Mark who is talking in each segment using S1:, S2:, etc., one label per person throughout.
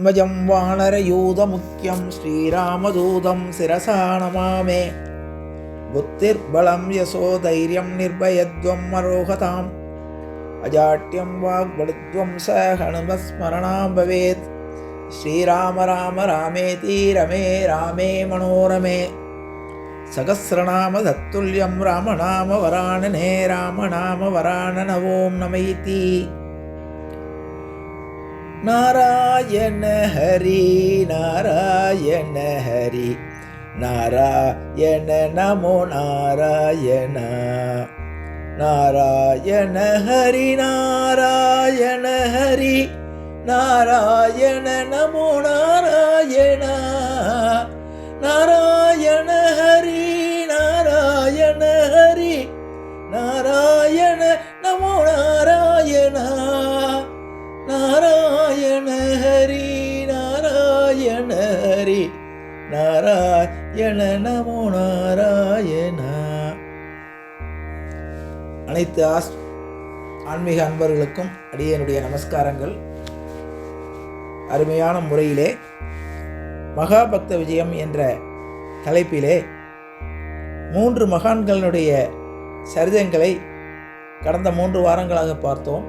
S1: த்வஜம் வானரயூதமுக்கியம் ஸ்ரீராமதூதம் சிரசா நமாமே. புத்திர்பலம் யசோ தைரியம் நிர்பயத்வம் அரோகதாம் அஜாட்யம் வாக்படுத்வம் ச ஹனுமஸ்மரணாம் பவேத். ஸ்ரீராம ராம ராமேதி ரமே ராமே மனோரமே. சகஸ்ரநாம தத்துல்யம் ராமநாம வராணனே ராமநாம வராணன ஓம் நமயிதி. நாராயண ஹரி நாராயண ஹரி நாராயண நமோ நாராயண. நாராயண ஹரி நாராயண ஹரி நாராயண நமோ நாராயண. நாராயண ஹரி நாராயண ஹரி நாராயண நமோ நாராயண. நாராயண ஹரி நாராயண ஹரி நாராயண நமோ நாராயண. அனைத்து ஆன்மீக அன்பர்களுக்கும் அடியனுடைய நமஸ்காரங்கள். அருமையான முறையிலே மகாபக்த விஜயம் என்ற தலைப்பிலே 3 மகான்களுடைய சரிதங்களை கடந்த 3 வாரங்களாக பார்த்தோம்.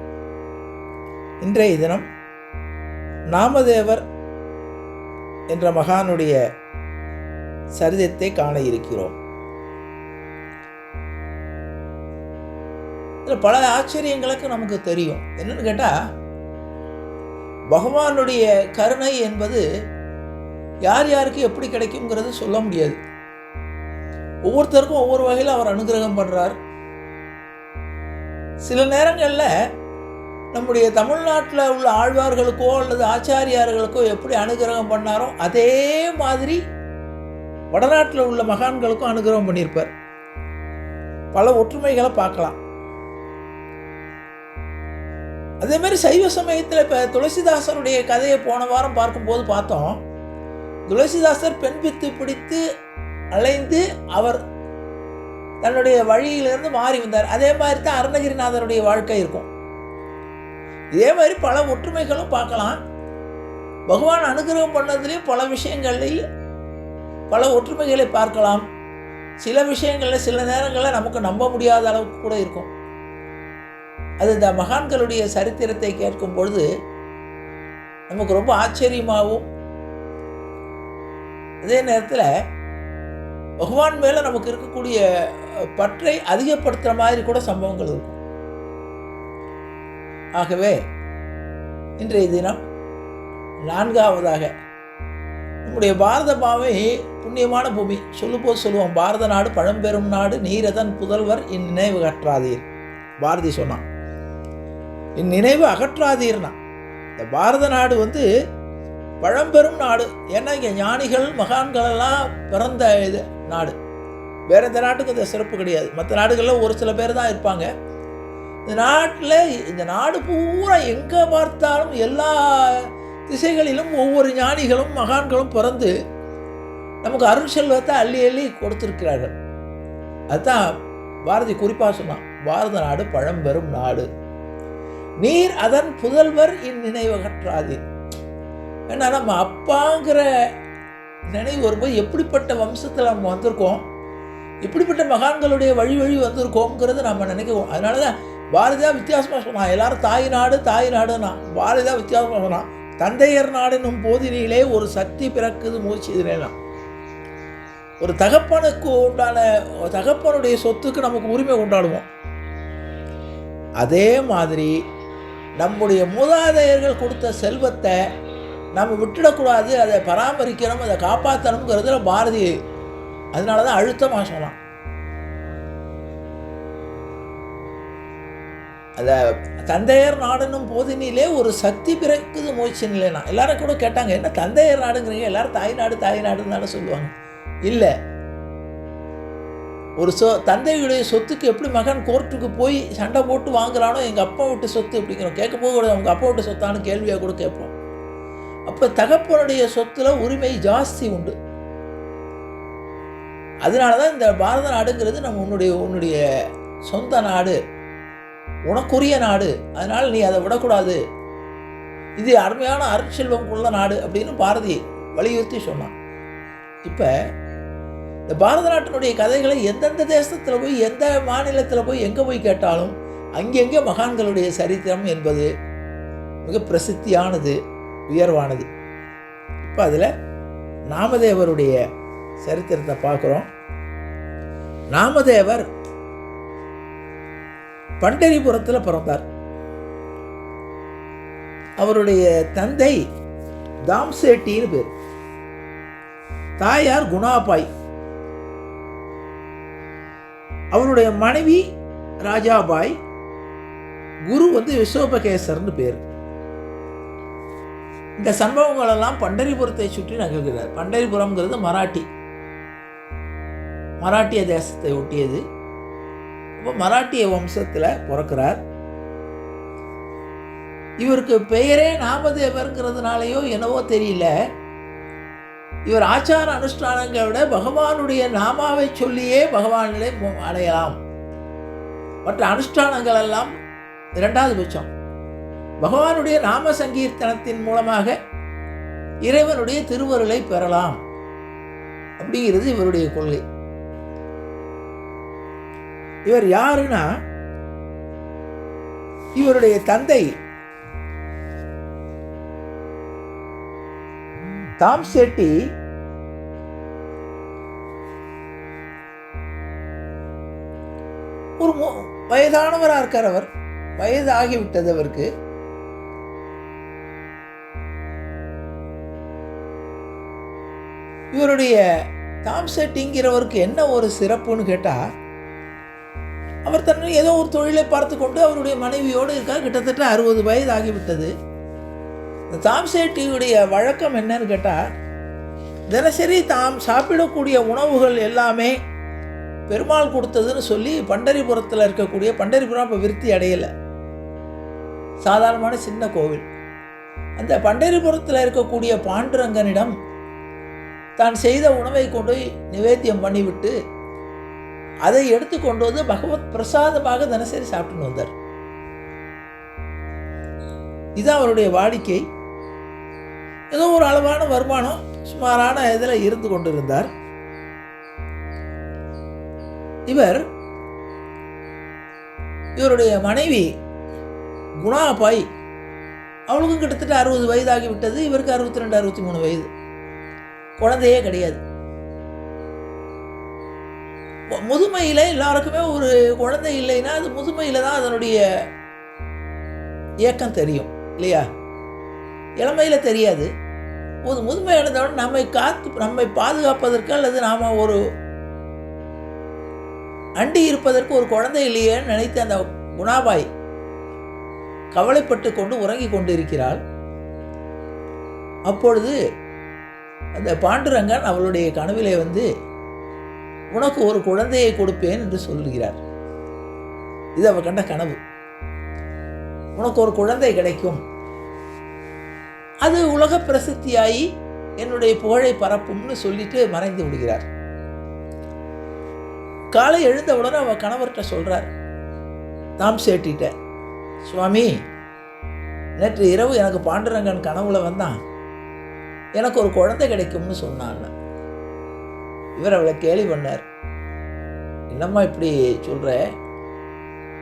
S1: இன்றைய தினம் நாமதேவர் என்ற மகானுடைய சரிதத்தை காண இருக்கிறோம். இதில் பல ஆச்சரியங்களுக்கு நமக்கு தெரியும். என்னன்னு கேட்டால், பகவானுடைய கருணை என்பது யார் யாருக்கு எப்படி கிடைக்குங்கிறது சொல்ல முடியாது. ஒவ்வொருத்தருக்கும் ஒவ்வொரு வகையில் அவர் அனுகிரகம் பண்ணுறார். சில நேரங்களில் நம்முடைய தமிழ்நாட்டில் உள்ள ஆழ்வார்களுக்கோ அல்லது ஆச்சாரியார்களுக்கோ எப்படி அனுகிரகம் பண்ணாரோ அதே மாதிரி வடநாட்டில் உள்ள மகான்களுக்கும் அனுகிரகம் பண்ணியிருப்பார். பல ஒற்றுமைகளை பார்க்கலாம். அதே மாதிரி சைவ சமயத்தில் இப்போ துளசிதாசருடைய கதையை போன வாரம் பார்க்கும்போது பார்த்தோம். துளசிதாசர் பெண் பித்து பிடித்து அலைந்து அவர் தன்னுடைய வழியிலிருந்து மாறி வந்தார். அதே மாதிரி தான் அருணகிரிநாதருடைய வாழ்க்கை இருக்கும். இதே மாதிரி பல ஒற்றுமைகளும் பார்க்கலாம். பகவான் அனுகிரகம் பண்ணதுலேயும் பல விஷயங்கள்லையும் பல ஒற்றுமைகளை பார்க்கலாம். சில விஷயங்களில் சில நேரங்களில் நமக்கு நம்ப முடியாத அளவுக்கு கூட இருக்கும். அது இந்த மகான்களுடைய சரித்திரத்தை கேட்கும் பொழுது நமக்கு ரொம்ப ஆச்சரியமாகவும், அதே நேரத்தில் பகவான் மேலே நமக்கு இருக்கக்கூடிய பற்றை அதிகப்படுத்துகிற மாதிரி கூட சம்பவங்கள் இருக்கும். ஆகவே இன்றைய தினம் 4வதாக நம்முடைய பாரத பாவை புண்ணியமான பூமி. சொல்லும்போது சொல்லுவோம், பாரத நாடு பழம்பெரும் நாடு, நீரதன் புதல்வர் இந்நினைவு அகற்றாதீர். பாரதி சொன்னான், இந்நினைவு அகற்றாதீர்னா. இந்த பாரத நாடு பழம்பெரும் நாடு. ஏன்னா இங்கே ஞானிகள் மகான்களெல்லாம் பிறந்த நாடு. வேறு எந்த நாட்டுக்கு இந்த சிறப்பு கிடையாது. மற்ற நாடுகளில் ஒரு சில பேர் தான் இருப்பாங்க. இந்த நாட்டில் இந்த நாடு பூரா எங்கே பார்த்தாலும் எல்லா திசைகளிலும் ஒவ்வொரு ஞானிகளும் மகான்களும் பிறந்து நமக்கு அருள் செல்வத்தை அள்ளி அள்ளி கொடுத்துருக்கிறார்கள். அதுதான் பாரதி குறிப்பாக சொன்னான், பாரத நாடு பழம்பெரும் நாடு, நீர் அதன் புதல்வர் இந்நினைவகற்றாது. ஏன்னா நம்ம அப்பாங்கிற நினைவு வரும்போது எப்படிப்பட்ட வம்சத்தில் நம்ம வந்திருக்கோம், இப்படிப்பட்ட மகான்களுடைய வழி வழி வந்திருக்கோங்கிறது நம்ம நினைக்கிறோம். அதனால தான் பாரதியாக வித்தியாசமாக சொன்னான். எல்லாரும் தாய் நாடு தாய் நாடுன்னா, பாரதியாக வித்தியாசமாக சொன்னான், தந்தையர் நாடுன்னும் போதினிலே ஒரு சக்தி பிறக்குது மூச்சுதுனா. ஒரு தகப்பனுக்கு உண்டான தகப்பனுடைய சொத்துக்கு நமக்கு உரிமை கொண்டாடுவோம். அதே மாதிரி நம்முடைய மூதாதையர்கள் கொடுத்த செல்வத்தை நம்ம விட்டுடக்கூடாது, அதை பராமரிக்கணும், அதை காப்பாற்றணுங்கிறதுல பாரதி அதனால தான் அழுத்தமாக சொன்னான். அதை தந்தையர் நாடுன்னும் போதினிலே ஒரு சக்தி பிறக்குது மூச்சு நிலைனா. எல்லாரும் கூட கேட்டாங்க, என்ன தந்தையர் நாடுங்கிறீங்க, எல்லாரும் தாய் நாடு தாய் நாடுன்னு தானே சொல்லுவாங்க. இல்லை, ஒரு தந்தையுடைய சொத்துக்கு எப்படி மகன் கோர்ட்டுக்கு போய் சண்டை போட்டு வாங்குறானோ, எங்கள் அப்பா விட்டு சொத்து அப்படிங்கிறோம். கேட்கும்போது கூட அவங்க அப்பா விட்டு சொத்தான்னு கேள்வியாக கூட கேட்போம். அப்போ தகப்பனுடைய சொத்தில் உரிமை ஜாஸ்தி உண்டு. அதனால தான் இந்த பாரத நாடுங்கிறது நம்ம உன்னுடைய சொந்த நாடு, உனக்குரிய நாடு, அதனால் நீ அதை விடக்கூடாது இது அருமையான அருட்செல்வம் உள்ள நாடு அப்படின்னு பாரதி வலியுறுத்தி சொன்னான். இப்போ இந்த பாரத நாட்டினுடைய கதைகளை எந்தெந்த தேசத்தில் போய் எந்த மாநிலத்தில் போய் எங்கே போய் கேட்டாலும் அங்கெங்கே மகான்களுடைய சரித்திரம் என்பது மிக பிரசித்தியானது, உயர்வானது. இப்போ அதில் நாமதேவருடைய சரித்திரத்தை பார்க்குறோம். நாமதேவர் பண்டரிபுரத்தில் பிறந்தார். அவருடைய தந்தை தாம்சேட்டின்னு பேர், தாயார் குணாபாய். அவருடைய மனைவி ராஜாபாய், குரு விஸ்வோபகேசர்னு பேர். இந்த சம்பவங்கள் எல்லாம் பண்டரிபுரத்தை சுற்றி நகர்கிறார். பண்டரிபுரம்ங்கிறது மராட்டிய தேசத்தை ஒட்டியது. இப்போ மராட்டிய வம்சத்தில் பிறக்கிறார். இவருக்கு பெயரே நாமதேவர்ங்கிறதுனாலையோ என்னவோ தெரியல, இவர் ஆச்சார அனுஷ்டானங்களை விட பகவானுடைய நாமாவை சொல்லியே பகவானிலே அடையலாம். மற்ற அனுஷ்டானங்கள் எல்லாம் இரண்டாவது பட்சம். பகவானுடைய நாம சங்கீர்த்தனத்தின் மூலமாக இறைவனுடைய திருவருளை பெறலாம் அப்படிங்கிறது இவருடைய கொள்கை. இவர் யாருன்னா, இவருடைய தந்தை தாம்சேட்டி ஒரு வயதானவராக இருக்கார். அவர் வயதாகிவிட்டது அவருக்கு. இவருடைய தாம்செட்டிங்கிறவருக்கு என்ன ஒரு சிறப்புன்னு கேட்டால், அவர் தன்னை ஏதோ ஒரு தொழிலை பார்த்து கொண்டு அவருடைய மனைவியோடு இருக்கார். கிட்டத்தட்ட 60 வயது ஆகிவிட்டது. இந்த தாம்செட்டியுடைய வழக்கம் என்னன்னு கேட்டால், தினசரி தாம் சாப்பிடக்கூடிய உணவுகள் எல்லாமே பெருமாள் கொடுத்ததுன்னு சொல்லி பண்டரிபுரத்தில் இருக்கக்கூடிய, பண்டரிபுரம் இப்போ விருத்தி அடையலை, சாதாரணமான சின்ன கோவில், அந்த பண்டரிபுரத்தில் இருக்கக்கூடிய பாண்டுரங்கனிடம் தான் செய்த உணவை கொண்டு நிவேத்தியம் பண்ணிவிட்டு அதை எடுத்து கொண்டு வந்து பகவத் பிரசாதமாக தினசரி சாப்பிட்டு வந்தார். இதுதான் அவருடைய வாடிக்கை. ஏதோ ஒரு அளவான வருமானம் சுமாரான இதில் இருந்து கொண்டிருந்தார். இவருடைய மனைவி குணாபாய், அவளுக்கும் கிட்டத்தட்ட 60 வயதாகிவிட்டது. இவருக்கு 62 63 வயது. குழந்தையே கிடையாது. முதுமையில் எல்லாருக்குமே ஒரு குழந்தை இல்லைன்னா அது முதுமையில் தான் அதனுடைய இயக்கம் தெரியும் இல்லையா? இளமையில் தெரியாது. முதுமை அடைந்தவுடன் நம்மை பாதுகாப்பதற்கு அல்லது நாம் ஒரு அண்டி இருப்பதற்கு ஒரு குழந்தை இல்லையேன்னு நினைத்து அந்த குணாபாய் கவலைப்பட்டு கொண்டு உறங்கி கொண்டிருக்கிறாள். அப்பொழுது அந்த பாண்டுரங்கன் அவளுடைய கனவிலே உனக்கு ஒரு குழந்தையை கொடுப்பேன் என்று சொல்லுகிறார். இது அவள் கண்ட கனவு. உனக்கு ஒரு குழந்தை கிடைக்கும், அது உலக பிரசித்தியாகி என்னுடைய புகழை பரப்பும்னு சொல்லிட்டு மறைந்து விடுகிறார். காலை எழுந்தவுடனே அவள் கணவர்கிட்ட சொல்கிறார், தாம்சேட்டிட்ட, சுவாமி, நேற்று இரவு எனக்கு பாண்டுரங்கன் கனவுல வந்தான், எனக்கு ஒரு குழந்தை கிடைக்கும்னு சொன்னான். இவர் அவளை கேலி பண்ணார். என்னம்மா இப்படி சொல்கிற?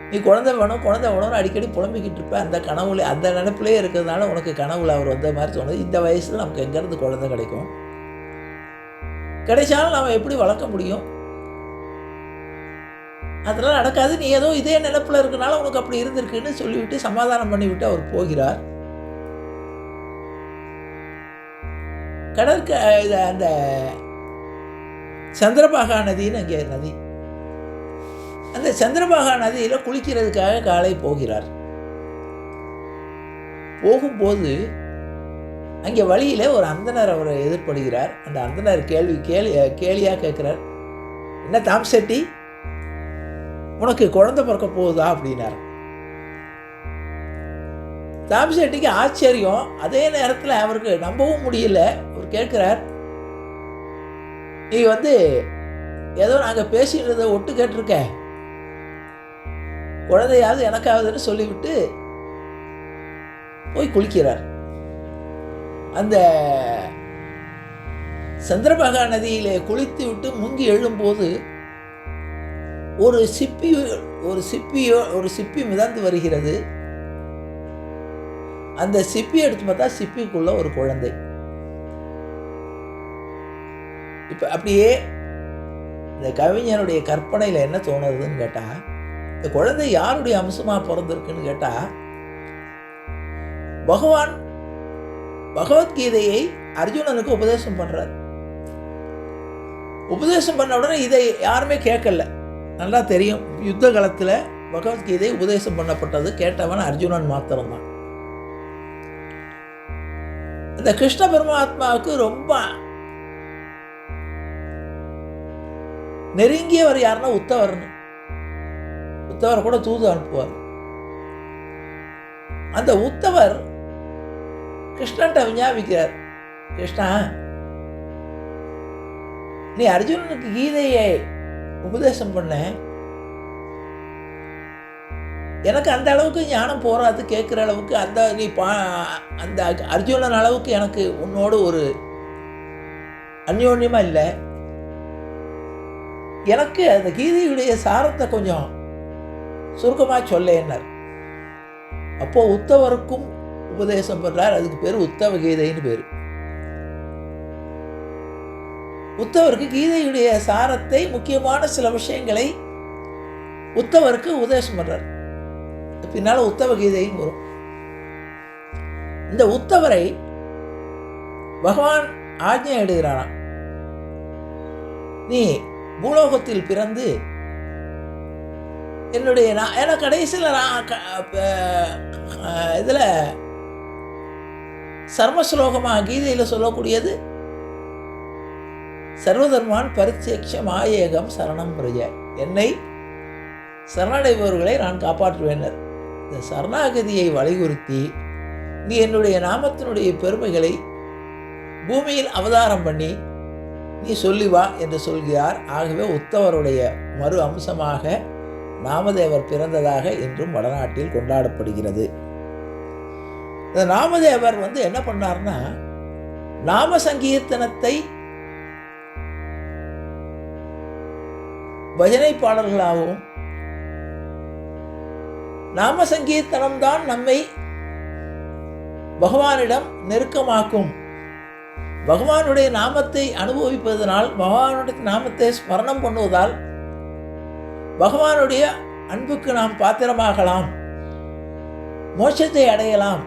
S1: நீ குழந்தை வேணும்னு அடிக்கடி புலம்பிக்கிட்டு இருப்ப. அந்த கனவுல அந்த நினைப்பிலே இருக்கிறதுனால உனக்கு கனவுல அவர் வந்த மாதிரி சொன்னது. இந்த வயசில் நமக்கு எங்கேருந்து குழந்தை கிடைக்கும்? கிடைச்சாலும் நாம் எப்படி வளர்க்க முடியும்? அதெல்லாம் நடக்காது. நீ ஏதோ இதே நினைப்பில் இருக்கனால உனக்கு அப்படி இருந்திருக்குன்னு சொல்லிவிட்டு சமாதானம் பண்ணிவிட்டு அவர் போகிறார். அந்த சந்திரபாகா நதின்னு அங்கே நதி, அந்த சந்திரபாகா நதியில் குளிக்கிறதுக்காக காலை போகிறார். போகும்போது அங்கே வழியில் ஒரு அந்தனர் அவரை எதிர்படுகிறார். அந்த அந்தனர் கேலியாக கேட்குறார், என்ன தாம்செட்டி, உனக்கு குழந்தை பிறக்க போகுதா அப்படின்னார். தாம்செட்டிக்கு ஆச்சரியம். அதே நேரத்தில் அவருக்கு நம்பவும் முடியல. அவர் கேட்குறார், நீ ஏதோ நாங்கள் பேசிக்கிறத ஒட்டு கேட்டிருக்க, குழந்தையாவது எனக்காவதுன்னு சொல்லிவிட்டு போய் குளிக்கிறார். அந்த சந்திரபாகா நதியிலே குளித்து விட்டு முங்கி எழும்போது ஒரு சிப்பி மிதந்து வருகிறது. அந்த சிப்பி எடுத்து பார்த்தா சிப்பிக்குள்ள ஒரு குழந்தை. இப்ப அப்படியே இந்த கவிஞனுடைய கற்பனையில என்ன தோணுதுன்னு கேட்டா, இந்த குழந்தை யாருடைய அம்சமா பிறந்திருக்குன்னு கேட்டா, பகவான் பகவத்கீதையை அர்ஜுனனுக்கு உபதேசம் பண்றார். உபதேசம் பண்ண உடனே இதை யாருமே கேட்கல. நல்லா தெரியும், யுத்த காலத்தில் பகவத்கீதை உபதேசம் பண்ணப்பட்டது, கேட்டவன் அர்ஜுனன் மாத்திரம்தான். இந்த கிருஷ்ண பரமாத்மாவுக்கு ரொம்ப நெருங்கியவர் யாருன்னா உத்தவர்னு. உத்தவர் கூட தூது அனுப்புவார். அந்த உத்தவர் கிருஷ்ணன்ட்ட விஞ்ஞாபிக்கிறார், கிருஷ்ணா, நீ அர்ஜுனனுக்கு கீதையை உபதேசம் பண்ண, எனக்கு அந்த அளவுக்கு ஞானம் போராது, கேட்குற அளவுக்கு அந்த அர்ஜுனன் அளவுக்கு எனக்கு உன்னோடு ஒரு அந்யோன்யமா இல்லை. எனக்கு அந்த கீதையுடைய சாரத்தை கொஞ்சம் சுருக்கமாக சொல்லேன்னார். அப்போ உத்தவருக்கும் உபதேசம் பண்றார். அதுக்கு பேர் உத்தவ கீதைன்னு பேர். உத்தவருக்கு கீதையுடைய சாரத்தை, முக்கியமான சில விஷயங்களை உத்தவருக்கு உபதேசம் பண்றார். பின்னால உத்தவ கீதையும் வரும். இந்த உத்தவரை பகவான் ஆஜ்ஞை எடுக்கிறாராம், நீ பூலோகத்தில் பிறந்து என்னுடைய ஏன்னா கடைசியில் இதில் சர்மஸ்லோகமாக கீதையில் சொல்லக்கூடியது, சர்வதர்மான் பரித்யக்ஷம் ஆயேகம் சரணம் பிரஜ, என்னை சரணடைபவர்களை நான் காப்பாற்றுவேனர். இந்த சரணாகதியை வலியுறுத்தி நீ என்னுடைய நாமத்தினுடைய பெருமைகளை பூமியில் அவதாரம் பண்ணி நீ சொல்லி வா என்று சொல்கிறார். ஆகவே உத்தவருடைய மறு அம்சமாக நாமதேவர் பிறந்ததாக இன்றும் வடநாட்டில் கொண்டாடப்படுகிறது. இந்த நாமதேவர் என்ன பண்ணார்னா, நாம சங்கீர்த்தனத்தை பஜனை பாடல்களாகவும், நாம சங்கீர்த்தனம் தான் நம்மை பகவானிடம் நெருக்கமாக்கும். பகவானுடைய நாமத்தை அனுபவிப்பதனால், பகவானுடைய நாமத்தை ஸ்மரணம் பண்ணுவதால் பகவானுடைய அன்புக்கு நாம் பாத்திரமாகலாம், மோட்சத்தை அடையலாம்,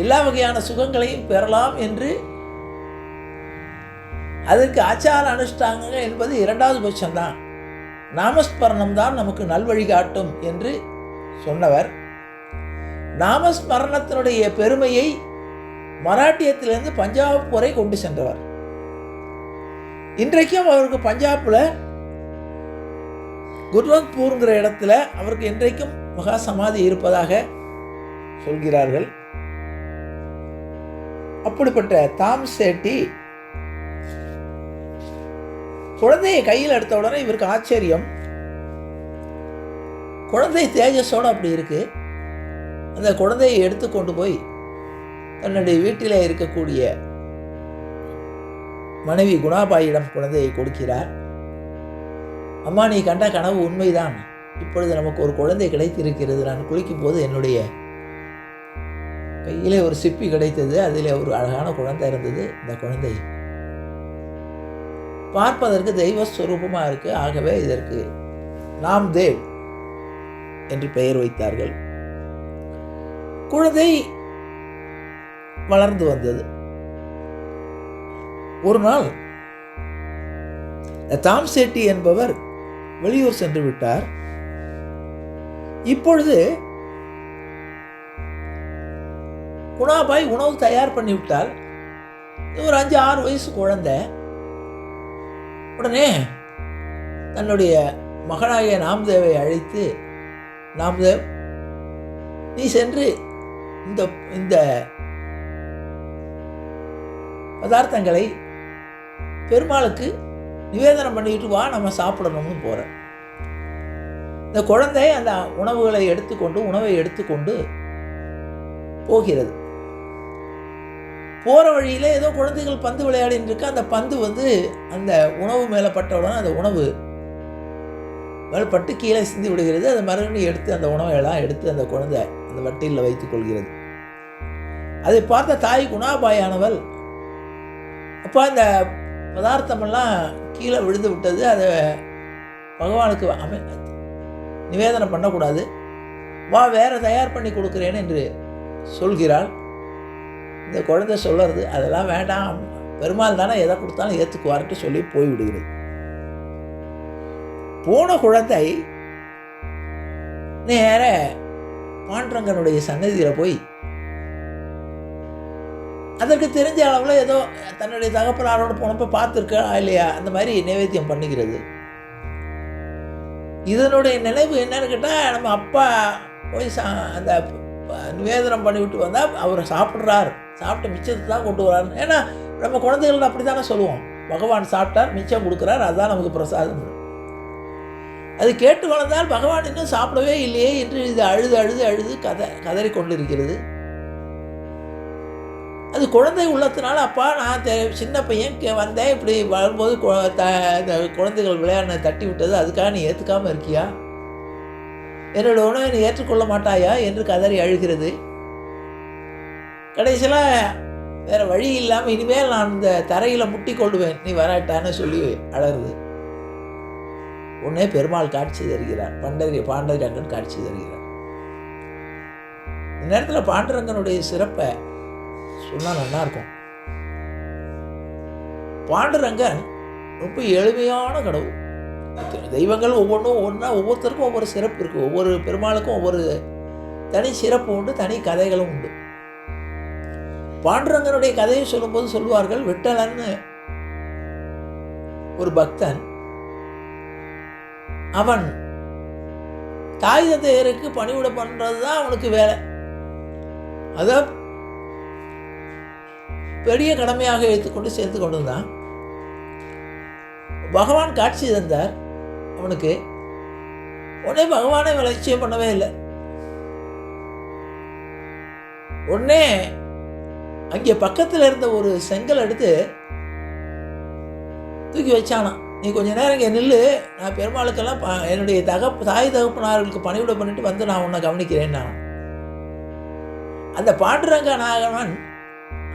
S1: எல்லா வகையான சுகங்களையும் பெறலாம் என்று, அதற்கு ஆச்சார அனுஷ்டானங்கள் என்பது இரண்டாவது பட்சம்தான், நாமஸ்மரணம் தான் நமக்கு நல்வழி காட்டும் என்று சொன்னவர். நாமஸ்மரணத்தினுடைய பெருமையை மராட்டியத்திலிருந்து பஞ்சாப் வரை கொண்டு சென்றவர். இன்றைக்கும் அவருக்கு பஞ்சாப்ல குர்வந்த்பூர்ங்கிற இடத்துல அவருக்கு இன்றைக்கும் மகா சமாதி இருப்பதாக சொல்கிறார்கள். அப்படிப்பட்ட தாம் சேட்டி குழந்தையை கையில் எடுத்த உடனே இவருக்கு ஆச்சரியம். குழந்தை தேஜஸோடு அப்படி இருக்கு. அந்த குழந்தையை எடுத்து கொண்டு போய் தன்னுடைய வீட்டில் இருக்கக்கூடிய மனைவி குணாபாயிடம் குழந்தையை கொடுக்கிறார். அம்மா, நீ கண்ட கனவு உண்மைதான், இப்பொழுது நமக்கு ஒரு குழந்தை கிடைத்திருக்கிறது. நான் குளிக்கும் போது என்னுடைய கையிலே ஒரு சிப்பி கிடைத்தது, அதில் ஒரு அழகான குழந்தை இருந்தது. இந்த குழந்தை பார்ப்பதற்கு தெய்வஸ்வரூபமாக இருக்கு. ஆகவே இதற்கு நாம்தேவ் என்று பெயர் வைத்தார்கள். குழந்தை வளர்ந்து வந்தது. ஒரு நாள் தாம் சேட்டி என்பவர் வெளியூர் சென்று விட்டார். இப்பொழுது குணாபாய் உணவு தயார் பண்ணிவிட்டால், ஒரு 5-6 வயசு குழந்தை. உடனே தன்னுடைய மகனாகிய நாம்தேவை அழைத்து, நாம்தேவ், நீ சென்று இந்த பதார்த்தங்களை பெருமாளுக்கு நிவேதனம் பண்ணிட்டு வா, நம்ம சாப்பிடணும்னு போகிறேன். இந்த குழந்தை அந்த உணவை எடுத்துக்கொண்டு போகிறது. போகிற வழியில் ஏதோ குழந்தைகள் பந்து விளையாடின்னு இருக்கு. அந்த பந்து அந்த உணவு மேலே பட்டவுடனே அந்த உணவு மேல்பட்டு கீழே சிந்தி விடுகிறது. அதை மறுபடியும் எடுத்து அந்த உணவை எல்லாம் எடுத்து அந்த குழந்தை அந்த வட்டியில் வைத்துக் கொள்கிறது. அதை பார்த்த தாய் குணாபாயானவள், அப்போ அந்த பதார்த்தமெல்லாம் கீழே விழுந்து விட்டது, அதை பகவானுக்கு நிவேதனம் பண்ணக்கூடாது, வா வேற தயார் பண்ணி கொடுக்குறேன் என்று சொல்கிறாள். இந்த குழந்தை சொல்கிறது, அதெல்லாம் வேண்டாம், பெருமாள் தானே எதை கொடுத்தாலும் ஏற்றுக்குவார்ட்டு சொல்லி போய்விடுகிறது. போன குழந்தை நேர பாண்டரங்கனுடைய சன்னதியில் போய் அதற்கு தெரிஞ்ச அளவில் ஏதோ தன்னுடைய தகப்பனாரோட போனப்போ பார்த்துருக்கா இல்லையா அந்த மாதிரி நைவேத்தியம் பண்ணுகிறது. இதனுடைய நினைவு என்னன்னு கேட்டால், நம்ம அப்பா போய் அந்த நிவேதனம் பண்ணிவிட்டு வந்தால் அவர் சாப்பிட்றார், சாப்பிட்ட மிச்சத்தை தான் கொண்டு வர்றாரு. ஏன்னா நம்ம குழந்தைகள் அப்படி தானே சொல்லுவோம், பகவான் சாப்பிட்டார் மிச்சம் கொடுக்குறார், அதுதான் நமக்கு பிரசாதம். அது கேட்டு வளர்ந்தால் பகவான் இன்னும் சாப்பிடவே இல்லையே என்று இது அழுது அழுது அழுது கதறி கொண்டிருக்கிறது. அது குழந்தை உள்ளத்தினால, அப்பா நான் சின்ன பையன் வந்தேன், இப்படி வரும்போது குழந்தைகள் விளையாட தட்டி விட்டது, அதுக்காக நீ ஏற்றுக்காமல் இருக்கியா, என்னோட உணவை நீ ஏற்றுக்கொள்ள மாட்டாயா என்று கதறி அழுகிறது. கடைசியில் வேறு வழி இல்லாமல் இனிமேல் நான் இந்த தரையில் முட்டி கொள்ளுவேன் நீ வராட்டான்னு சொல்லி அழகுது. உடனே பெருமாள் காட்சி தருகிறார், பாண்டரங்கன் காட்சி தருகிறார். இந்த நேரத்தில் பாண்டரங்கனுடைய சிறப்பை சொன்னால் நல்லா இருக்கும். பாண்டரங்கன் ரொம்ப எளிமையான கடவுள். தெய்வங்கள் ஒவ்வொருத்தருக்கும் ஒவ்வொரு சிறப்பு இருக்குது, ஒவ்வொரு பெருமாளுக்கும் ஒவ்வொரு தனி சிறப்பு உண்டு, தனி கதைகளும் உண்டு. பாண்டரங்கனுடைய கதையை சொல்லும்போது சொல்லுவார்கள், விட்டலன்னு ஒரு பக்தன், அவன் தாய் தந்தையருக்கு பணிவிட பண்ணுறது தான் அவனுக்கு வேலை, அதை பெரிய கடமையாக எடுத்துக்கொண்டு சேர்த்து கொண்டு வந்தான். பகவான் காட்சி தந்தார் அவனுக்கு. உடனே பகவானை லட்சியம் பண்ணவே இல்லை. உடனே அங்கே பக்கத்தில் இருந்த ஒரு செங்கல் எடுத்து தூக்கி வச்சானான். நீ கொஞ்ச நேரம் இங்கே நில்லு, நான் பெருமாளுக்கெல்லாம் என்னுடைய தாய் தகப்பனார்களுக்கு பணிவிட பண்ணிட்டு வந்து நான் உன்னை கவனிக்கிறேன். நான் அந்த பாண்டுரங்க நாகவன்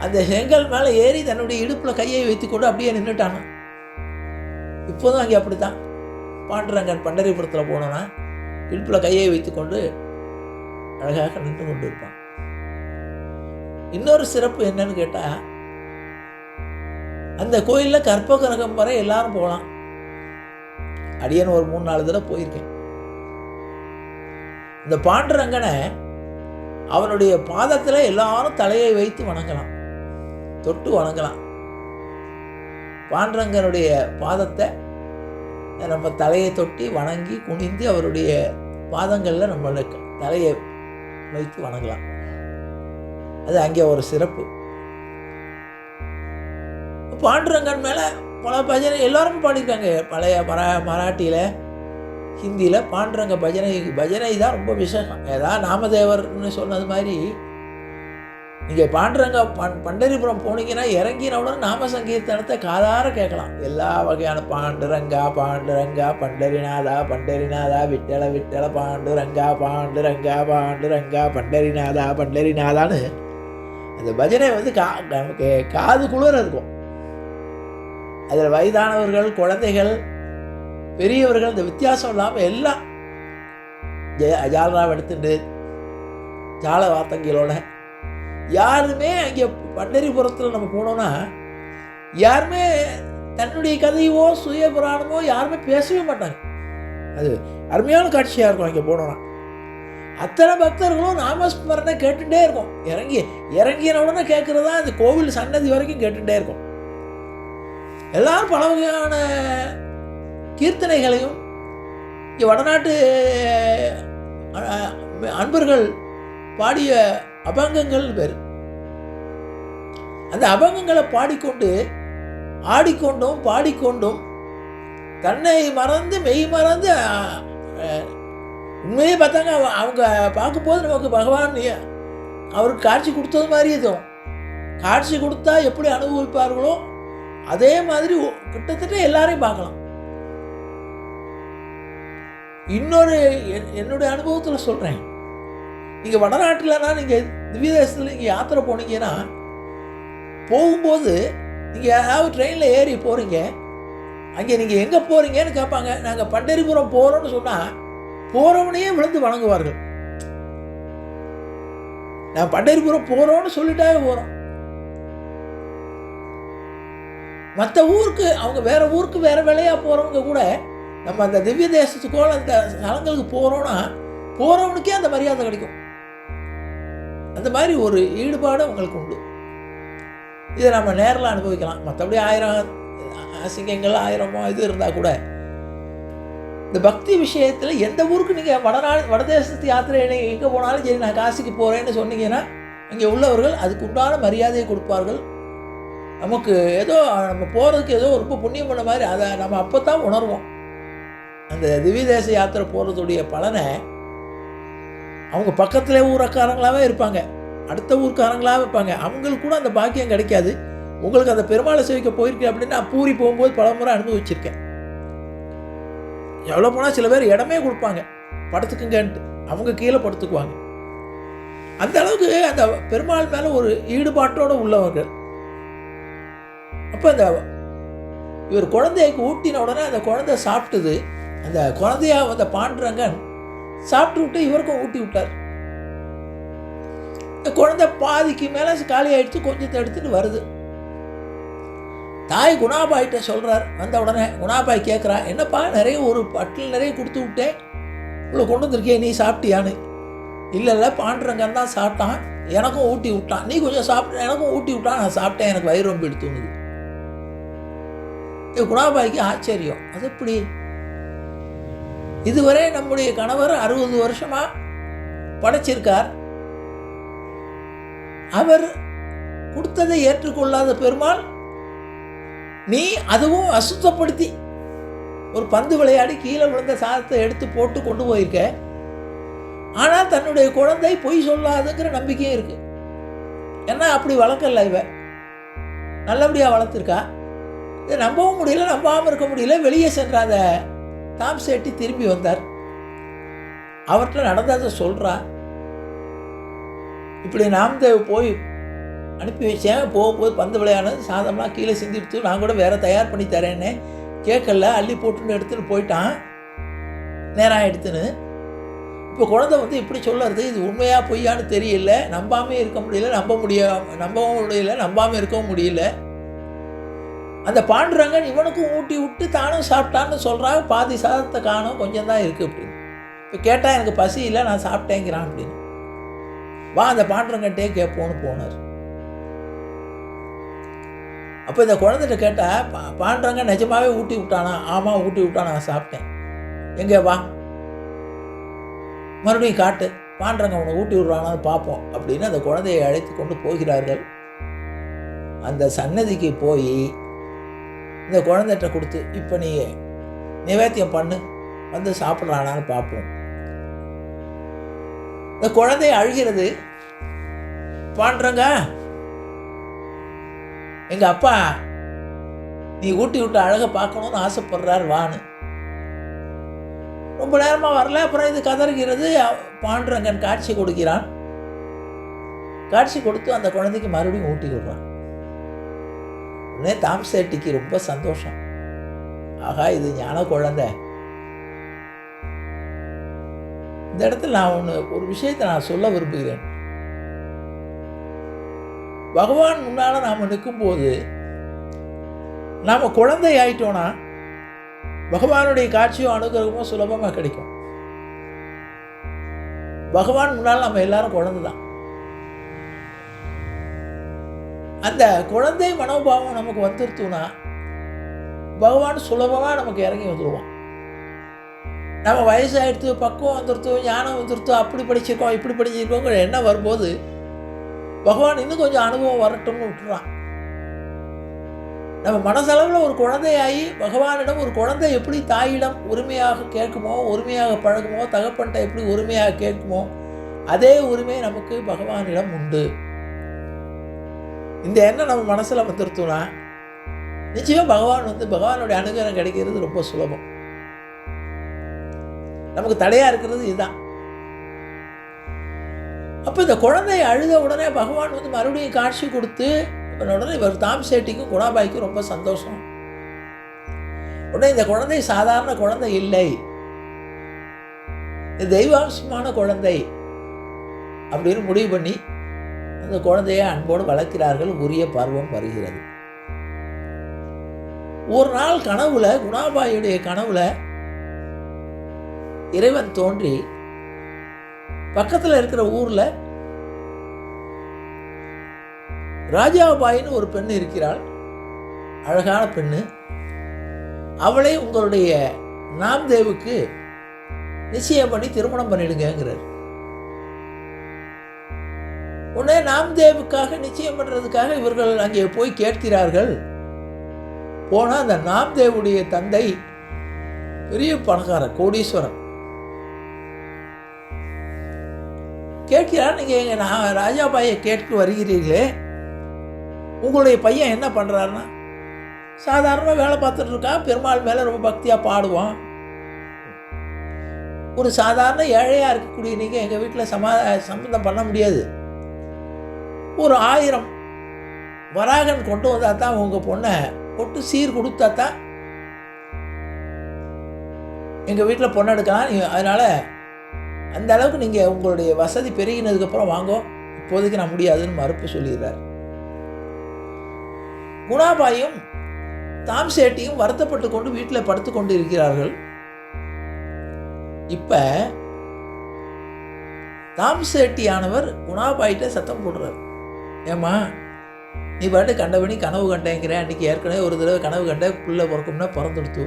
S1: அந்த செங்கல் மேலே ஏறி தன்னுடைய இடுப்பில் கையை வைத்துக்கொண்டு அப்படியே நின்றுட்டானான். இப்போதும் அங்கே அப்படித்தான். பாண்டுரங்கன் பண்டரிபுரத்தில் போனோன்னா இடுப்பில் கையை வைத்துக்கொண்டு அழகாக நின்று கொண்டு இருப்பான். இன்னொரு சிறப்பு என்னன்னு கேட்டால், அந்த கோயிலில் கற்பகிரகம் வரை எல்லாரும் போகலாம். அடியன் ஒரு 3-4 தடவை போயிருக்கேன். இந்த பாண்டுரங்கனை அவனுடைய பாதத்தில் எல்லாரும் தலையை வைத்து வணங்கலாம், தொட்டு வணங்கலாம். பாண்டுரங்கனுடைய பாதத்தை நம்ம தலையை தொட்டி வணங்கி குனிந்து அவருடைய பாதங்களில் நம்மளுக்கு தலையை வைத்து வணங்கலாம். அது அங்கே ஒரு சிறப்பு. பாண்டுரங்கன் மேலே பல பஜனை எல்லாரும் பாடியிருக்காங்க. பழைய மராட்டியில், ஹிந்தியில் பாண்டுரங்க பஜனை தான் ரொம்ப விசேஷம். ஏதாவது நாமதேவர்னு சொன்னது மாதிரி, நீங்கள் பாண்டுரங்க பண்டரிபுரம் போனீங்கன்னா இறங்கின உடனே நாம சங்கீர்த்தனத்தை காதார கேட்கலாம். எல்லா வகையான பாண்டுரங்கா பாண்டுரங்கா பண்டரிநாதா பண்டரிநாதா விட்டல விட்டல பாண்டுரங்கா பாண்டுரங்கா பாண்டுரங்கா பண்டரிநாதா பண்டரிநாதான்னு அந்த பஜனை நமக்கு காது குளிர இருக்கும். அதில் வயதானவர்கள், குழந்தைகள், பெரியவர்கள், இந்த வித்தியாசம் இல்லாமல் எல்லாம் ஜாலராவ் எடுத்துட்டு ஜால வார்த்தங்களோட யாருமே அங்கே பண்டரிபுரத்தில் நம்ம போனோம்னா யாருமே தன்னுடைய கதையோ சுய புராணமோ யாருமே பேசவே மாட்டாங்க. அது அருமையான காட்சியாக இருக்கும். அங்கே போனோம்னா அத்தனை பக்தர்களும் நாமஸ்மரணை கேட்டுகிட்டே இருக்கும். இறங்கின உடனே கேட்குறதா அந்த கோவில் சன்னதி வரைக்கும் கேட்டுகிட்டே இருக்கும். எல்லாரும் பல வகையான கீர்த்தனைகளையும் வடநாட்டு அன்பர்கள் பாடிய அபங்கங்கள் பேர். அந்த அபங்கங்களை பாடிக்கொண்டு ஆடிக்கொண்டும் பாடிக்கொண்டும் தன்னை மறந்து மெய் மறந்து உண்மையே பார்த்தாங்க. அவங்க பார்க்கும்போது நமக்கு பகவான் அவருக்கு காட்சி கொடுத்தது மாதிரி இருக்கும். காட்சி கொடுத்தா எப்படி அனுபவிப்பார்களோ அதே மாதிரி கிட்டத்தட்ட எல்லாரையும் பார்க்கலாம். இன்னொரு என்னுடைய அனுபவத்தில் சொல்கிறேன், நீங்கள் வடநாட்டில்னா நீங்கள் திவ்ய தேசத்தில் நீங்கள் யாத்திரை போனீங்கன்னா போகும்போது நீங்கள் யாராவது ட்ரெயினில் ஏறி போகிறீங்க, அங்கே நீங்கள் எங்கே போகிறீங்கன்னு கேட்பாங்க. நாங்கள் பண்டரிபுரம் போகிறோன்னு சொன்னால் போகிறவனையே விழுந்து வணங்குவார்கள். நான் பண்டரிபுரம் போகிறோன்னு சொல்லிட்டாவே போகிறோம். மற்ற ஊருக்கு அவங்க வேறு ஊருக்கு வேறு வேலையாக போகிறவங்க கூட நம்ம அந்த திவ்ய தேசத்துக்கோ அந்த ஸ்தலங்களுக்கு போகிறோன்னா போகிறவனுக்கே அந்த மரியாதை கிடைக்கும். அந்த மாதிரி ஒரு ஈடுபாடு அவங்களுக்கு உண்டு. இதை நம்ம நேரில் அனுபவிக்கலாம். மற்றபடி 1000 அசிங்கங்கள் 1000 இது இருந்தால் கூட இந்த பக்தி விஷயத்தில் எந்த ஊருக்கு நீங்கள் வடதேசத்து யாத்திரை எங்கே போனாலும் சரி நான் காசிக்கு போகிறேன்னு சொன்னீங்கன்னா அங்கே உள்ளவர்கள் அதுக்கு உண்டான மரியாதையை கொடுப்பார்கள். நமக்கு ஏதோ நம்ம போகிறதுக்கு ஏதோ ரொம்ப புண்ணியம் பண்ண மாதிரி அதை நம்ம அப்போ தான் உணர்வோம். அந்த திவ்ய தேச யாத்திரை போகிறதுடைய பலனை அவங்க பக்கத்தில் ஊரக்காரங்களாகவே இருப்பாங்க, அடுத்த ஊர்க்காரங்களாகவே இருப்பாங்க, அவங்களுக்கு கூட அந்த பாக்கியம் கிடைக்காது. உங்களுக்கு அந்த பெருமாளை சேவிக்க போயிருக்கேன் அப்படின்னு நான் பூரி போகும்போது பல முறை அனுபவிச்சிருக்கேன். எவ்வளோ போனால் சில பேர் இடமே கொடுப்பாங்க படுத்துக்குங்கன்ட்டு, அவங்க கீழே படுத்துக்குவாங்க. அந்த அளவுக்கு அந்த பெருமாள் மேலே ஒரு ஈடுபாட்டோடு உள்ளவர்கள். அப்போ அந்த இவர் குழந்தைக்கு ஊட்டின உடனே அந்த குழந்தை சாப்பிட்டது. அந்த குழந்தையா அந்த பாண்டுரங்கன் சாப்பிட்டு விட்டு இவருக்கும் ஊட்டி விட்டார். இந்த குழந்தை பாதிக்கு மேலே காலி ஆகிடுச்சு, கொஞ்சத்தை எடுத்துகிட்டு வருது. தாய் குணாபாய்கிட்ட சொல்கிறார். வந்த உடனே குணாபாய் கேட்குறா, என்னப்பா நிறைய ஒரு பட்டில் நிறைய கொடுத்து விட்டேன், இவ்வளோ கொண்டு வந்திருக்கேன், நீ சாப்பிட்டியான்னு. இல்லை பாண்டுரங்கன் தான் சாப்பிட்டான், எனக்கும் ஊட்டி விட்டான், நீ கொஞ்சம் சாப்பிட்ட, எனக்கும் ஊட்டி விட்டான், நான் சாப்பிட்டேன், எனக்கு வயிறு ரொம்ப எடுத்துணுது. குணாபாய்க்கு ஆச்சரியம், அது எப்படி? இதுவரை நம்முடைய கணவர் 60 வருஷமாக படைச்சிருக்கார், அவர் கொடுத்ததை ஏற்றுக்கொள்ளாத பெருமாள் நீ அதுவும் அசுத்தப்படுத்தி ஒரு பந்து விளையாடி கீழே விழுந்த சாதத்தை எடுத்து போட்டு கொண்டு போயிருக்க. ஆனால் தன்னுடைய குழந்தை பொய் சொல்லாதுங்கிற நம்பிக்கையும் இருக்கு. ஏன்னா அப்படி வளர்க்கல, இவ நல்லபடியாக வளர்த்துருக்கா. இதை நம்பவும் முடியல, நம்பாமல் இருக்க முடியல. வெளியே சென்றாத தாம் சேட்டி திரும்பி வந்தார். அவர்கிட்ட நடந்ததை சொல்கிறா. இப்படி நாம்தேவ் போய் அனுப்பி வச்சேன், போகும்போது பந்து விளையாடுறது சாதம்லாம் கீழே சிந்திடுத்து, நான் கூட வேறு தயார் பண்ணி தரேன்னு கேட்கல, அள்ளி போட்டுன்னு எடுத்துகிட்டு போயிட்டான், நேரம் எடுத்துன்னு. இப்போ குழந்தை வந்து இப்படி சொல்லுறது, இது உண்மையாக பொய்யான்னு தெரியல, நம்பாமே இருக்க முடியல, நம்பவும் முடியல, நம்பாமல் இருக்கவும் முடியல. அந்த பாண்டுரங்கன் இவனுக்கும் ஊட்டி விட்டு தானும் சாப்பிட்டான்னு சொல்கிறாங்க. பாதி சாதத்தை காணும், கொஞ்சம் தான் இருக்குது அப்படின்னு. இப்போ கேட்டால் எனக்கு பசி இல்லை, நான் சாப்பிட்டேங்கிறான் அப்படின்னு. வா அந்த பாண்டுரங்கன்ட்டே கேட்போன்னு போனார். அப்போ இந்த குழந்தைகிட்ட கேட்டால் பாண்டுரங்கன் நிஜமாகவே ஊட்டி விட்டானா? ஆமாம் ஊட்டி விட்டான், நான் சாப்பிட்டேன். எங்கே வா மறுபடியும் காட்டு, பாண்டுரங்கன் உன்னை ஊட்டி விடுறானான்னு பார்ப்போம் அப்படின்னு அந்த குழந்தையை அழைத்து கொண்டு போகிறார்கள். அந்த சன்னதிக்கு போய் இந்த குழந்தைகிட்ட கொடுத்து, இப்போ நீ நிவேத்தியம் பண்ணு, வந்து சாப்பிட்றானான்னு பார்ப்போம். இந்த குழந்தை அழுகிறது. பாண்டுரங்க, எங்கள் அப்பா நீ ஊட்டி விட்ட அழகை பார்க்கணுன்னு ஆசைப்படுறார், வான்னு. ரொம்ப நேரமாக வரல. அப்புறம் இது கதறுகிறது. பாண்டுரங்கன் காட்சி கொடுக்கிறான். காட்சி கொடுத்து அந்த குழந்தைக்கு மறுபடியும் ஊட்டி விடுறான். உடனே தாம் சேட்டிக்கு ரொம்ப சந்தோஷம். ஆகா, இது ஞான குழந்தை. இந்த இடத்துல நான் ஒரு விஷயத்தை நான் சொல்ல விரும்புகிறேன். பகவான் முன்னால் நாம் நிற்கும்போது நாம் குழந்தை ஆயிட்டோன்னா பகவானுடைய காட்சியும் அனுகிரகமோ சுலபமாக கிடைக்கும். பகவான் முன்னால் நம்ம எல்லாரும் குழந்தை தான். அந்த குழந்தை மனோபாவம் நமக்கு வந்துருத்துனா பகவான் சுலபமாக நமக்கு இறங்கி வந்துடுவான். நம்ம வயசாகிடுத்து, பக்குவம் வந்துருத்தோ, ஞானம் வந்துருத்தோ, அப்படி படிச்சிருக்கோம் இப்படி படிச்சிருக்கோங்கிற எண்ணம் வரும்போது பகவான் இன்னும் கொஞ்சம் அனுபவம் வரட்டும்னு விட்டுறான். நம்ம மனசளவில் ஒரு குழந்தையாகி பகவானிடம் ஒரு குழந்தை எப்படி தாயிடம் உரிமையாக கேட்குமோ, உரிமையாக பழகுமோ, தகப்பன்ட்ட எப்படி உரிமையாக கேட்குமோ, அதே உரிமை நமக்கு பகவானிடம் உண்டு. இந்த எண்ணம் நம்ம மனசில் வந்துருத்தோம்னா நிச்சயம் பகவானுடைய அனுகிரகம் கிடைக்கிறது ரொம்ப சுலபம். நமக்கு தடையாக இருக்கிறது இதுதான். அப்போ இந்த குழந்தை அழுத உடனே பகவான் மறுபடியும் காட்சி கொடுத்து உடனே இவர் தாம்சேட்டிக்கும் குணாபாய்க்கும் ரொம்ப சந்தோஷம். உடனே இந்த குழந்தை சாதாரண குழந்தை இல்லை, தெய்வாம்சமான குழந்தை அப்படின்னு முடிவு பண்ணி அந்த குழந்தையை அன்போடு வளர்க்கிறார்கள். உரிய பருவம் வருகிறது. ஒரு நாள் கனவுல, குணாபாயுடைய கனவுல இறைவன் தோன்றி பக்கத்தில் இருக்கிற ஊர்ல ராஜாபாயின்னு ஒரு பெண் இருக்கிறாள், அழகான பெண்ணு. அவளை உங்களுடைய நாம்தேவுக்கு நிச்சயம் பண்ணி திருமணம் பண்ணிடுங்கிறார். உடனே நாம்தேவுக்காக நிச்சயம் பண்ணுறதுக்காக இவர்கள் அங்கே போய் கேட்கிறார்கள். போனால் அந்த நாம்தேவுடைய தந்தை பெரிய பணக்காரர், கோடீஸ்வரன். கேட்கிறார், நீங்கள் எங்கள் ராஜாபாயை கேட்க வருகிறீர்களே, உங்களுடைய பையன் என்ன பண்ணுறாருன்னா, சாதாரணமாக வேலை பார்த்துட்டு இருக்கா, பெருமாள் மேலே ரொம்ப பக்தியாக பாடுவான். ஒரு சாதாரண ஏழையாக இருக்கக்கூடிய நீங்கள் எங்கள் வீட்டில் சம்பந்தம் பண்ண முடியாது. ஒரு 1000 வராகன் கொண்டு வந்தா தான் உங்கள் பொண்ணை கொட்டு சீர் கொடுத்தா தான் எங்கள் வீட்டில் பொண்ணை எடுக்கலாம். அதனால் அந்த அளவுக்கு நீங்கள் உங்களுடைய வசதி பெருகினதுக்கப்புறம் வாங்கோ, இப்போதைக்கு நான் முடியாதுன்னு மறுப்பு சொல்லிடுறார். குணாபாயும் தாம்சேட்டியும் வருத்தப்பட்டு கொண்டு வீட்டில் படுத்து கொண்டு இருக்கிறார்கள். இப்போ தாம்சேட்டியானவர் குணாபாயிட்ட சத்தம் போடுறார். ஏம்மா, நீ பாட்டு கண்டபடி கனவு கண்டேங்கிறேன், அன்றைக்கி ஏற்கனவே ஒரு தடவை கனவு கண்ட புள்ள பிறக்கும்னா பிறந்துடுத்து,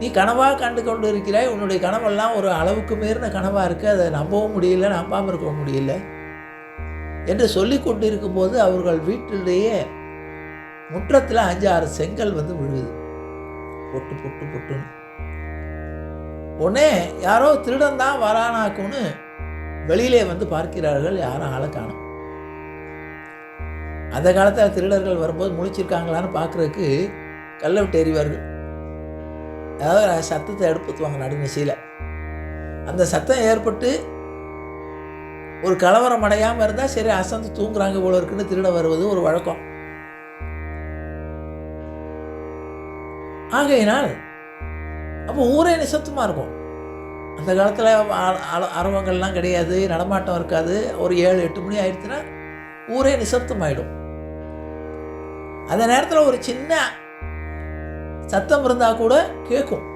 S1: நீ கனவாக கண்டு கொண்டு இருக்கிறாய், உன்னுடைய கனவெல்லாம் ஒரு அளவுக்கு மீறின கனவாக இருக்குது, அதை நம்பவும் முடியல, நம்பாமல் இருக்கவும் முடியல என்று சொல்லி கொண்டு இருக்கும்போது அவர்கள் வீட்டிலேயே முற்றத்தில் 5-6 செங்கல் விழுகுது, பொட்டு பொட்டு பொட்டுன்னு. உடனே யாரோ திருடன் தான் வரானாக்குன்னு வெளியிலே பார்க்கிறார்கள். யாரும் ஆளை காணும். அந்த காலத்தில் திருடர்கள் வரும்போது முழிச்சிருக்காங்களான்னு பார்க்குறதுக்கு கல்லை விட்டு எறிவார்கள். அதாவது சத்தத்தை எடுப்புத்துவாங்க நடுநிசையில். அந்த சத்தம் ஏற்பட்டு ஒரு கலவரம் அடையாமல் இருந்தால் சரி, அசந்து தூங்குறாங்க போல இருக்குன்னு திருட வருவது ஒரு வழக்கம். ஆகையினால் அப்போ ஊரே நிசப்தமாக இருக்கும். அந்த காலத்தில் அரவங்கள்லாம் கிடையாது, நடமாட்டம் இருக்காது. ஒரு 7-8 மணி ஆயிடுச்சுன்னா ஊரே நிசப்தமாயிடும். அந்த நேரத்தில் ஒரு சின்ன சத்தம் இருந்தால் கூட கேட்கும்.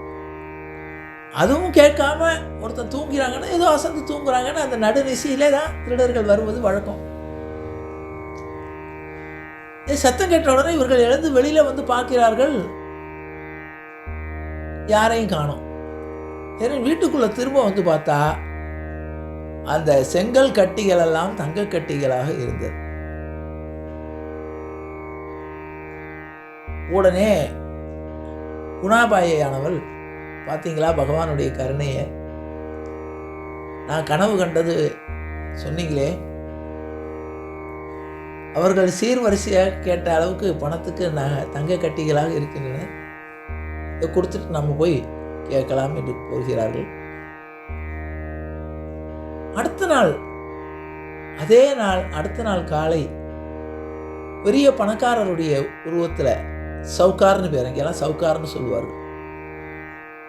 S1: அதுவும் கேட்காம ஒருத்தன் தூங்கிறாங்கன்னா, ஏதோ அசந்து தூங்குறாங்கன்னா அந்த நடுநிசையிலே தான் திருடர்கள் வருவது வழக்கம். சத்தம் கேட்ட உடனே இவர்கள் எழுந்து வெளியில் பார்க்கிறார்கள். யாரையும் காணோம். சரி, வீட்டுக்குள்ளே திரும்ப பார்த்தா அந்த செங்கல் கட்டிகள் எல்லாம் தங்க கட்டிகளாக இருந்தது. உடனே குணாபாயானவள், பார்த்தீங்களா பகவானுடைய கருணையை, நான் கனவு கண்டது சொன்னீங்களே, அவர்கள் சீர்வரிசையாக கேட்ட அளவுக்கு பணத்துக்கு தங்க கட்டிகளாக இருக்கின்றன, இதை கொடுத்துட்டு நம்ம போய் கேட்கலாம் என்று போகிறார்கள். அடுத்த நாள் காலை பெரிய பணக்காரருடைய உருவத்தில், சவுக்கார்னு பேர், இங்கெல்லாம் சவுக்கார்னு சொல்லுவார்கள்,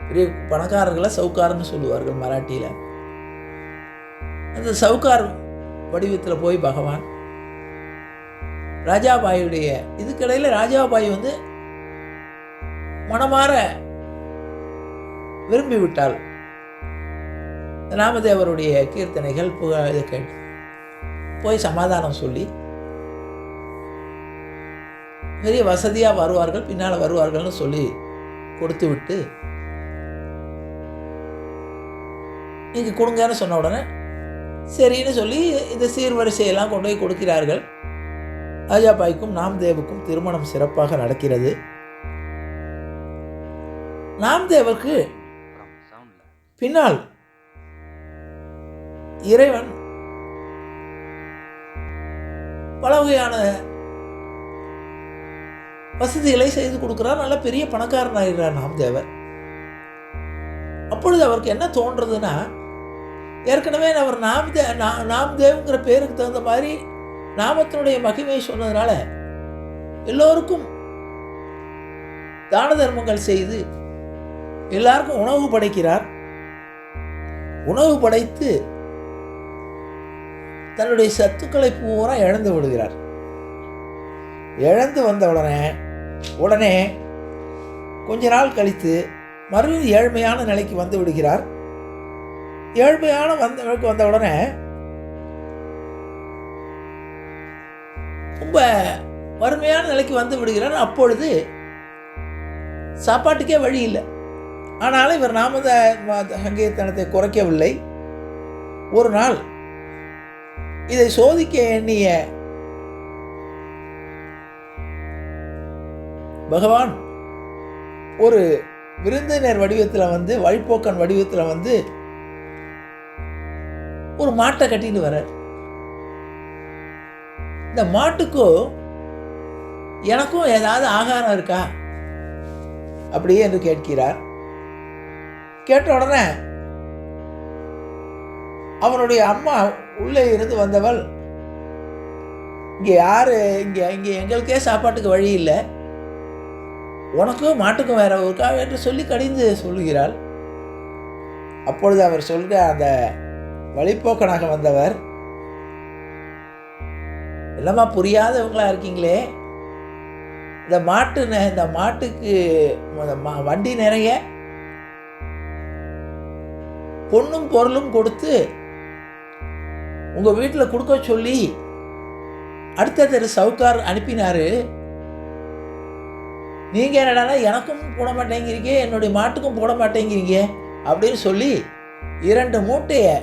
S1: பெரிய பணக்காரர்களை சவுக்கார்னு சொல்லுவார்கள் மராட்டியில். அந்த சவுக்கார் வடிவத்தில் போய் பகவான் ராஜாபாயுடைய இதுக்கிடையில் ராஜாபாய் மனமாற விரும்பி விட்டாள். ராமதேவருடைய கீர்த்தனைகள் இதை கேட்டு போய் சமாதானம் சொல்லி பெரிய வசதியாக வருவார்கள், பின்னால் வருவார்கள்னு சொல்லி கொடுத்து விட்டு நீங்கள் கொடுங்கன்னு சொன்ன உடனே சரின்னு சொல்லி இந்த சீர்வரிசையெல்லாம் கொண்டு போய் கொடுக்கிறார்கள். ராஜாபாய்க்கும் நாம்தேவுக்கும் திருமணம் சிறப்பாக நடக்கிறது. நாம்தேவுக்கு பின்னால் இறைவன் பல வகையான வசதிகளை செய்து கொடுக்குறார். நல்ல பெரிய பணக்காரன் ஆகிறார் நாமதேவர். அப்பொழுது அவருக்கு என்ன தோன்றதுன்னா, ஏற்கனவே அவர் நாம்தேவ்ங்கிற பேருக்கு தகுந்த மாதிரி நாமத்தினுடைய மகிமையை சொன்னதுனால எல்லோருக்கும் தான தர்மங்கள் செய்து எல்லாருக்கும் உணவு படைக்கிறார். உணவு படைத்து தன்னுடைய சத்துக்களை பூரா இழந்து விடுகிறார். இழந்து வந்த உடனே கொஞ்ச நாள் கழித்து மறுபடியும் ஏழ்மையான நிலைக்கு வந்து விடுகிறார். ஏழ்மையான நிலைக்கு வந்த உடனே ரொம்ப வறுமையான நிலைக்கு வந்து விடுகிறார். அப்பொழுது சாப்பாட்டுக்கே வழி இல்லை. ஆனாலும் இவர் நாமத சங்கீர்த்தனத்தை குறைக்கவில்லை. ஒரு நாள் இதை சோதிக்க எண்ணிய பகவான் ஒரு விருந்தினர் வடிவத்தில் வந்து, வழிப்போக்கன் வடிவத்தில் வந்து ஒரு மாட்டை கட்டிட்டு வர்றார். இந்த மாட்டுக்கும் எனக்கும் ஏதாவது ஆகாரம் இருக்கா அப்படியே என்று கேட்கிறார். கேட்ட உடனே அவனுடைய அம்மா உள்ளே இருந்து வந்தவள், இங்கே யாரு, இங்கே எங்களுக்கே சாப்பாட்டுக்கு வழி இல்லை, உனக்கும் மாட்டுக்கும் வேற இருக்கா என்று சொல்லி கடிந்து சொல்லுகிறாள். அப்பொழுது அவர் சொல்ற அந்த வழிப்போக்கனாக வந்தவர், என்னம்மா புரியாதவங்களா இருக்கீங்களே, இந்த மாட்டுக்கு வண்டி நிறைய பொண்ணும் பொருளும் கொடுத்து உங்கள் வீட்டில் கொடுக்க சொல்லி அடுத்த தெரு சவுக்கார் அனுப்பினாரு. நீங்கள் என்னடானா எனக்கும் போட மாட்டேங்கிறீங்க, என்னுடைய மாட்டுக்கும் போட மாட்டேங்கிறீங்க அப்படின்னு சொல்லி 2 மூட்டையை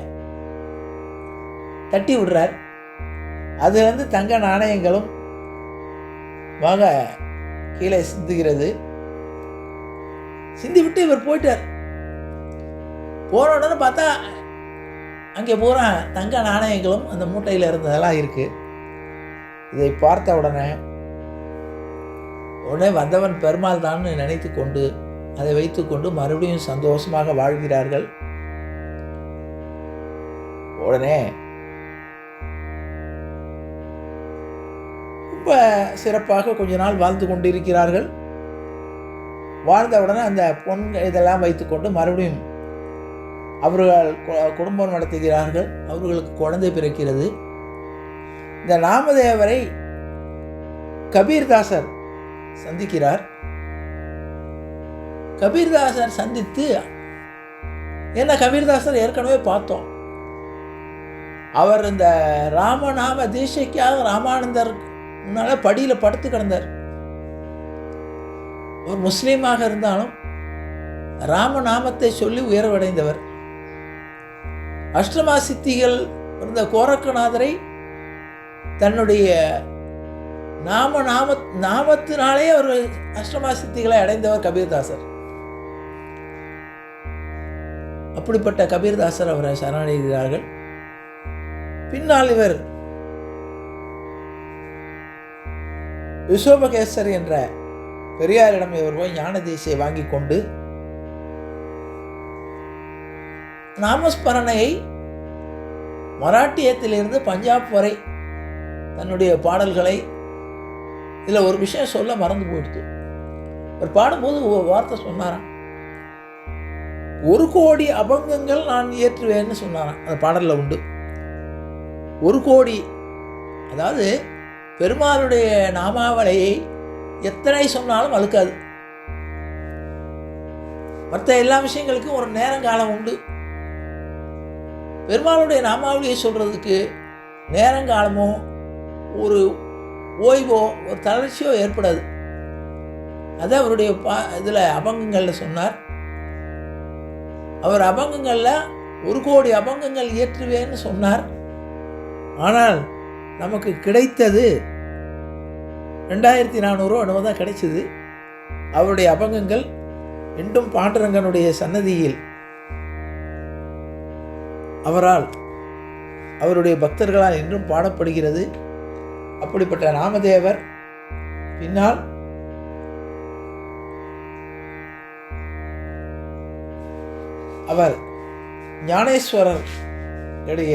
S1: தட்டி விடுறார். அதுலேருந்து தங்க நாணயங்களும் கீழே சிந்துகிறது. சிந்தி விட்டு இவர் போயிட்டார். போன உடனே பார்த்தா அங்கே பூரா தங்க நாணயங்களும் அந்த மூட்டையில் இருந்ததெல்லாம் இருக்குது. இதை பார்த்த உடனே வந்தவன் பெருமாள் தான் நினைத்து கொண்டு அதை வைத்துக்கொண்டு மறுபடியும் சந்தோஷமாக வாழ்கிறார்கள். உடனே ரொம்ப சிறப்பாக கொஞ்ச நாள் வாழ்ந்து கொண்டிருக்கிறார்கள். வாழ்ந்த உடனே அந்த பொன் இதெல்லாம் வைத்துக்கொண்டு மறுபடியும் அவர்கள் குடும்பம் நடத்துகிறார்கள். அவர்களுக்கு குழந்தை பிறக்கிறது. இந்த நாமதேவரை கபீர்தாசர் சந்திக்கிறார். கபீர்தாசர் சந்தித்து, என்ன கபீர்தாசர் ஏற்கனவே பார்த்தோம், அவர் இந்த ராமநாம தீட்சைக்காக ராமானந்தர் முன்னால படியில் படுத்து கிடந்தார். ஒரு முஸ்லீமாக இருந்தாலும் ராமநாமத்தை சொல்லி உயர்வடைந்தவர். அஷ்டமா சித்திகள் இருந்த கோரக்கநாதரை தன்னுடைய நாமத்தினாலே அவர் அஷ்டமா சித்திகளை அடைந்தவர் கபீர்தாசர். அப்படிப்பட்ட கபீர்தாசர் அவரை சரணடைகிறார்கள். பின்னால் இவர் விஸ்வபகேசர் என்ற பெரியாரிடம் இவர் போய் ஞான தீட்சையை வாங்கி கொண்டு நாமஸ்மரணையை மராட்டியத்திலிருந்து பஞ்சாப் வரை தன்னுடைய பாடல்களை, இதில் ஒரு விஷயம் சொல்ல மறந்து போயிடுது. அவர் பாடும்போது ஒரு வார்த்தை சொன்னாராம், 1 கோடி அபங்கங்கள் நான் இயற்றுவேன்னு சொன்னாராம். அந்த பாடலில் உண்டு. 1 கோடி, அதாவது பெருமாளுடைய நாமாவளையை எத்தனை சொன்னாலும் அழுக்காது. மற்ற எல்லா விஷயங்களுக்கும் ஒரு நேரங்காலம் உண்டு. பெருமாளுடைய நாமாவளியை சொல்கிறதுக்கு நேரங்காலமோ ஒரு ஓய்வோ ஒரு தளர்ச்சியோ ஏற்படாது. அதை அவருடைய இதில் அபங்கங்களில் சொன்னார். அவர் அபங்கங்களில் 1 கோடி அபங்கங்கள் இயற்றுவேன்னு சொன்னார். ஆனால் நமக்கு கிடைத்தது 2400 என்னவோ தான் கிடைச்சிது. அவருடைய அபங்கங்கள் இன்றும் பாண்டுரங்கனுடைய சன்னதியில் அவரால் அவருடைய பக்தர்களால் இன்றும் பாடப்படுகிறது. அப்படிப்பட்ட நாமதேவர் பின்னால் அவர் ஞானேஸ்வரர் உடைய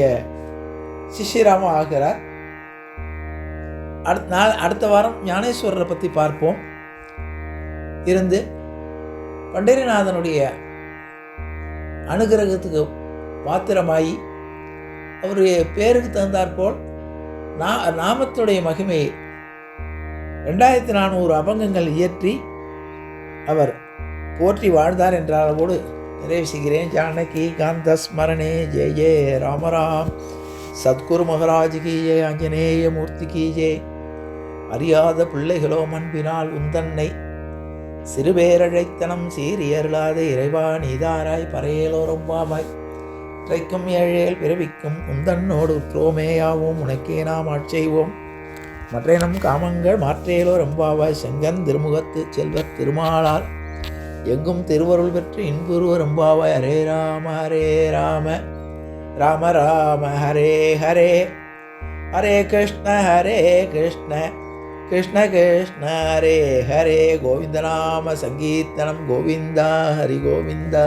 S1: சிஷ்யராம ஆகிறார். அடுத்த வாரம் ஞானேஸ்வரரை பற்றி பார்ப்போம். இருந்து பண்டரிநாதனுடைய அனுகிரகத்துக்கு பாத்திரமாகி அவருடைய பேருக்கு தகுந்தாற்போல் நாமத்துடைய மகிமையை 2400 அபங்கங்கள் இயற்றி அவர் போற்றி வாழ்ந்தார் என்ற அளவோடு நிறைவு செய்கிறேன். ஜானகி காந்த ஸ்மரணே ஜெய ஜெய ராமராம். சத்குரு மகாராஜ் கி ஜெய, ஆஞ்சநேய மூர்த்தி கி ஜெய. அறியாத பிள்ளைகளோ மண்பினால் உந்தன்னை சிறுபேரழைத்தனம் சீரியருளாத இறைவா நீதாராய் பறையலோரும் பாவாய். இறைக்கும் ஏழேல் பிறவிக்கும் உந்தன்னோடு உற்றோமேயாவும் உனக்கே நாம் ஆட்செய்வோம். மற்ற நம் காமங்கள் மாற்றேலோ ரம்பாவாய். செங்கன் திருமுகத்து செல்வர் திருமாலால் எங்கும் திருவருள் பெற்று இன்புருவ ரம்பாவாய். ஹரே ராம ராம ராம ஹரே ஹரே, ஹரே கிருஷ்ண கிருஷ்ண கிருஷ்ண ஹரே ஹரே. கோவிந்த நாம சங்கீர்த்தனம். கோவிந்தா ஹரி கோவிந்தா.